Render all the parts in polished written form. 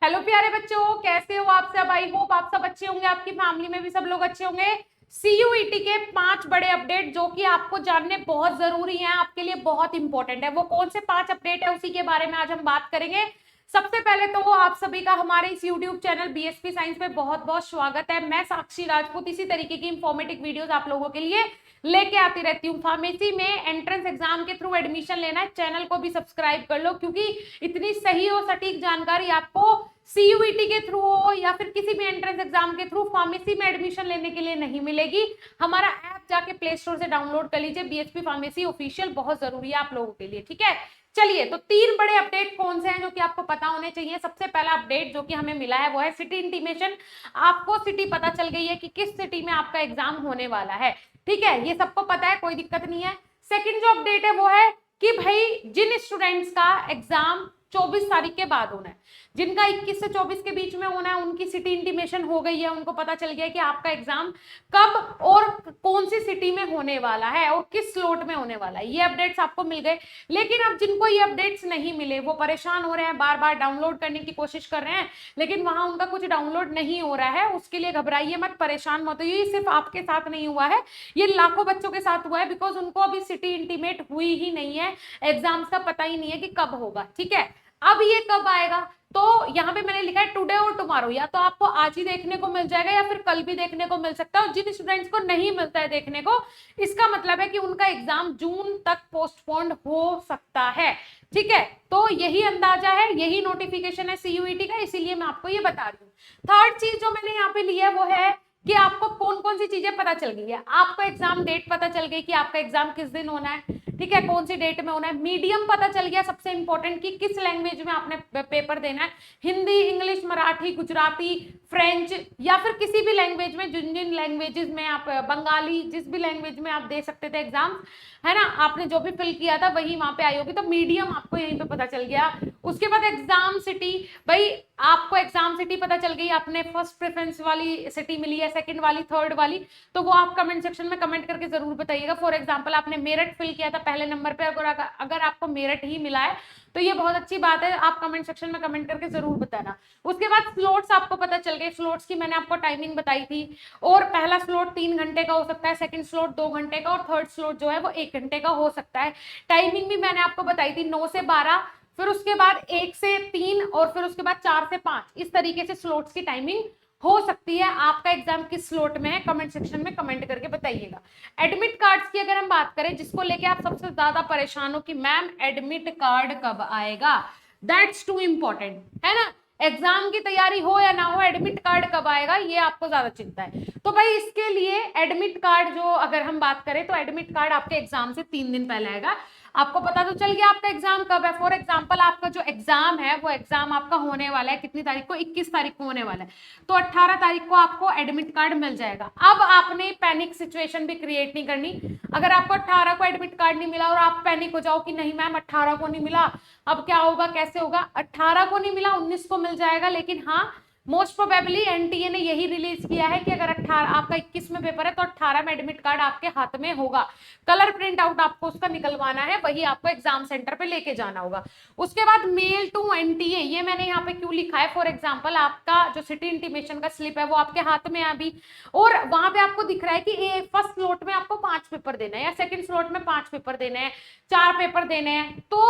Hello प्यारे बच्चों, कैसे हो आप सब। आई होप आप सब अच्छे होंगे, आपकी फैमिली में भी सब लोग अच्छे होंगे। सीयूईटी के 5 बड़े अपडेट जो कि आपको जानने बहुत जरूरी हैं, आपके लिए बहुत इंपॉर्टेंट है। वो कौन से 5 अपडेट है उसी के बारे में आज हम बात करेंगे। सबसे पहले तो आप सभी का हमारे इस यूट्यूब चैनल बीएसपी साइंस पे बहुत बहुत स्वागत है। मैं साक्षी राजपूत इसी तरीके की इंफॉर्मेटिव वीडियोस आप लोगों के लिए लेके आती रहती हूँ। फार्मेसी में एंट्रेंस एग्जाम के थ्रू एडमिशन लेना है, चैनल को भी सब्सक्राइब कर लो, क्योंकि इतनी सही और सटीक जानकारी आपको सीयूईटी के थ्रू हो या फिर किसी भी एंट्रेंस एग्जाम के थ्रू फार्मेसी में एडमिशन लेने के लिए नहीं मिलेगी। हमारा ऐप जाके प्ले स्टोर से डाउनलोड कर लीजिए, बीएसपी फार्मेसी ऑफिशियल, बहुत जरूरी है आप लोगों के लिए। ठीक है, चलिए तो 3 बड़े अपडेट कौन से हैं जो कि आपको पता होने चाहिए। सबसे पहला अपडेट जो कि हमें मिला है वो है सिटी इंटीमेशन। आपको सिटी पता चल गई है कि किस सिटी में आपका एग्जाम होने वाला है। ठीक है, ये सबको पता है, कोई दिक्कत नहीं है। सेकंड जो अपडेट है वो है कि भाई जिन स्टूडेंट्स का एग्जाम 24 तारीख के बाद होना है, जिनका 21 से 24 के बीच में होना है, उनकी सिटी इंटीमेशन हो गई है। उनको पता चल गया है कि आपका एग्जाम कब और कौन सी सिटी में होने वाला है और किस स्लॉट में होने वाला है। ये अपडेट्स आपको मिल गए। लेकिन अब जिनको ये अपडेट्स नहीं मिले वो परेशान हो रहे हैं, बार बार डाउनलोड करने की कोशिश कर रहे हैं, लेकिन वहां उनका कुछ डाउनलोड नहीं हो रहा है। उसके लिए घबराइए मत, परेशान मत होइए। ये सिर्फ आपके साथ नहीं हुआ है, ये लाखों बच्चों के साथ हुआ है, बिकॉज उनको अभी सिटी इंटीमेट हुई ही नहीं है, एग्जाम्स का पता ही नहीं है कि कब होगा। ठीक है, अब ये कब आएगा, तो यहाँ पे मैंने लिखा है टुडे और टुमारो। या तो आपको आज ही देखने को मिल जाएगा या फिर कल भी देखने को मिल सकता है। और जिन स्टूडेंट्स को नहीं मिलता है देखने को, इसका मतलब है कि उनका एग्जाम जून तक पोस्टपोन्ड हो सकता है। ठीक है, तो यही अंदाजा है, यही नोटिफिकेशन है सीयूईटी का, इसीलिए मैं आपको ये बता रही हूँ। थर्ड चीज जो मैंने यहाँ पे ली है वो है कि आपको कौन कौन सी चीजें पता चल गई है। आपको एग्जाम डेट पता चल गई कि आपका एग्जाम किस दिन होना है, ठीक है, कौन सी डेट में होना है। मीडियम पता चल गया, सबसे इंपॉर्टेंट, कि किस लैंग्वेज में आपने पेपर देना है, हिंदी, इंग्लिश, मराठी, गुजराती, फ्रेंच या फिर किसी भी लैंग्वेज में, जिन जिन लैंग्वेजेस में आप, बंगाली, जिस भी लैंग्वेज में आप दे सकते थे एग्जाम, है ना, आपने जो भी फिल किया था वही वहां पे आई होगी। तो मीडियम आपको यहीं पे पता चल गया। उसके बाद एग्जाम सिटी, भाई आपको एग्जाम सिटी पता चल गई, आपने फर्स्ट प्रेफरेंस वाली सिटी मिली है, सेकंड वाली, थर्ड वाली, तो वो आप कमेंट सेक्शन में कमेंट करके जरूर बताइएगा। फॉर एग्जांपल आपने मेरठ फिल किया था पहले नंबर पे, अगर आपको मेरठ ही मिला है तो ये बहुत अच्छी बात है, आप कमेंट सेक्शन में कमेंट करके जरूर बताना। उसके बाद स्लॉट्स आपको पता चल गए, स्लॉट्स की मैंने आपको टाइमिंग बताई थी। और पहला स्लॉट 3 घंटे का हो सकता है, सेकंड स्लॉट 2 घंटे का, और थर्ड स्लॉट जो है वो 1 घंटे का हो सकता है। टाइमिंग भी मैंने आपको बताई थी, 9 से 12, फिर उसके बाद 1 से 3, और फिर उसके बाद 4 से 5, इस तरीके से स्लॉट्स की टाइमिंग हो सकती है। आपका एग्जाम किस स्लॉट में है कमेंट सेक्शन में कमेंट करके बताइएगा। एडमिट कार्ड्स की अगर हम बात करें, जिसको लेके आप सबसे ज्यादा परेशान हो कि मैम एडमिट कार्ड कब आएगा, दैट्स टू इंपॉर्टेंट, है ना। एग्जाम की तैयारी हो या ना हो, एडमिट कार्ड कब आएगा ये आपको ज्यादा चिंता है। तो भाई इसके लिए एडमिट कार्ड जो अगर हम बात करें, तो एडमिट कार्ड आपके एग्जाम से 3 दिन पहले आएगा। आपको पता तो चल गया आपका एग्जाम कब है। फॉर एग्जाम्पल आपका जो एग्जाम है वो एग्जाम आपका होने वाला है कितनी तारीख को, 21 तारीख को होने वाला है, तो 18 तारीख को आपको एडमिट कार्ड मिल जाएगा। अब आपने पैनिक सिचुएशन भी क्रिएट नहीं करनी। अगर आपको 18 को एडमिट कार्ड नहीं मिला और आप पैनिक हो जाओ कि नहीं मैम 18 को नहीं मिला, अब क्या होगा, कैसे होगा, 18 को नहीं मिला 19 को मिल जाएगा। लेकिन हाँ, मोस्ट प्रोबेबली एनटीए ने यही रिलीज किया है कि अगर 18 आपका 21 में पेपर है तो 18 में एडमिट कार्ड आपके हाथ में होगा। कलर प्रिंट आउट आपको उसका निकलवाना है, वही आपको एग्जाम सेंटर पे लेके जाना होगा। उसके बाद मेल टू एनटीए, ये मैंने यहाँ पे क्यों लिखा है, फॉर एग्जाम्पल आपका जो सिटी इंटीमेशन का स्लिप है वो आपके हाथ में है अभी, और वहां पे आपको दिख रहा है कि फर्स्ट स्लॉट में आपको 5 पेपर देना है या सेकंड स्लॉट में 5 पेपर देने हैं, 4 पेपर देने हैं, तो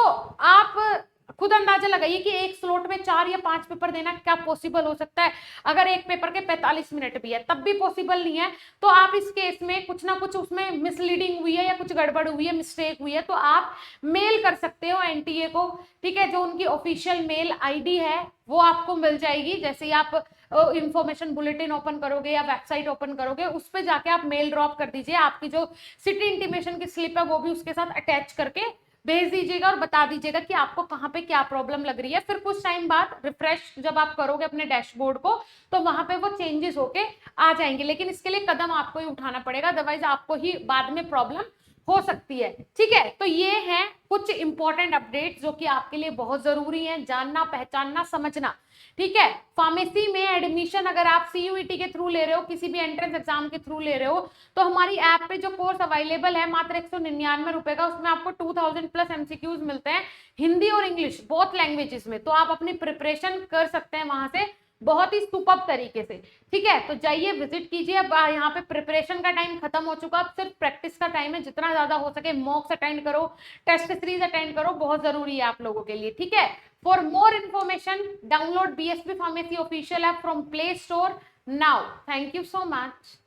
आप खुद अंदाजा लगाइए कि एक स्लॉट में 4 या 5 पेपर देना क्या पॉसिबल हो सकता है। अगर एक पेपर के 45 मिनट भी है तब भी पॉसिबल नहीं है, तो आप इस केस में कुछ ना कुछ उसमें मिसलीडिंग हुई है या कुछ गड़बड़ हुई है, मिस्टेक हुई है, तो आप मेल कर सकते हो एनटीए को। ठीक है, जो उनकी ऑफिशियल मेल आईडी है वो आपको मिल जाएगी। जैसे ही आप इंफॉर्मेशन बुलेटिन ओपन करोगे या वेबसाइट ओपन करोगे, उस पर जाके आप मेल ड्रॉप कर दीजिए, आपकी जो सिटी इंटीमेशन की स्लिप है वो भी उसके साथ अटैच करके भेज दीजिएगा और बता दीजिएगा कि आपको कहाँ पे क्या प्रॉब्लम लग रही है। फिर कुछ टाइम बाद रिफ्रेश जब आप करोगे अपने डैशबोर्ड को, तो वहां पे वो चेंजेस होके आ जाएंगे। लेकिन इसके लिए कदम आपको ही उठाना पड़ेगा, अदरवाइज आपको ही बाद में प्रॉब्लम हो सकती है। ठीक है, तो ये है कुछ इंपॉर्टेंट अपडेट जो कि आपके लिए बहुत जरूरी है जानना, पहचानना, समझना। ठीक है, फार्मेसी में एडमिशन अगर आप सीयूईटी के थ्रू ले रहे हो, किसी भी एंट्रेंस एग्जाम के थ्रू ले रहे हो, तो हमारी ऐप पे जो कोर्स अवेलेबल है मात्र 199 रुपए का, उसमें आपको 2000 प्लस एमसीक्यूज मिलते हैं हिंदी और इंग्लिश बोथ लैंग्वेजेस में। तो आप अपनी प्रिपरेशन कर सकते हैं वहां से बहुत ही सुपर तरीके से। ठीक है, तो जाइए विजिट कीजिए। अब यहाँ पे प्रिपरेशन का टाइम खत्म हो चुका, अब सिर्फ प्रैक्टिस का टाइम है। जितना ज्यादा हो सके मॉक्स अटेंड करो, टेस्ट सीरीज अटेंड करो, बहुत जरूरी है आप लोगों के लिए। ठीक है, for more information download BSP pharmacy official app from play store now. Thank you so much.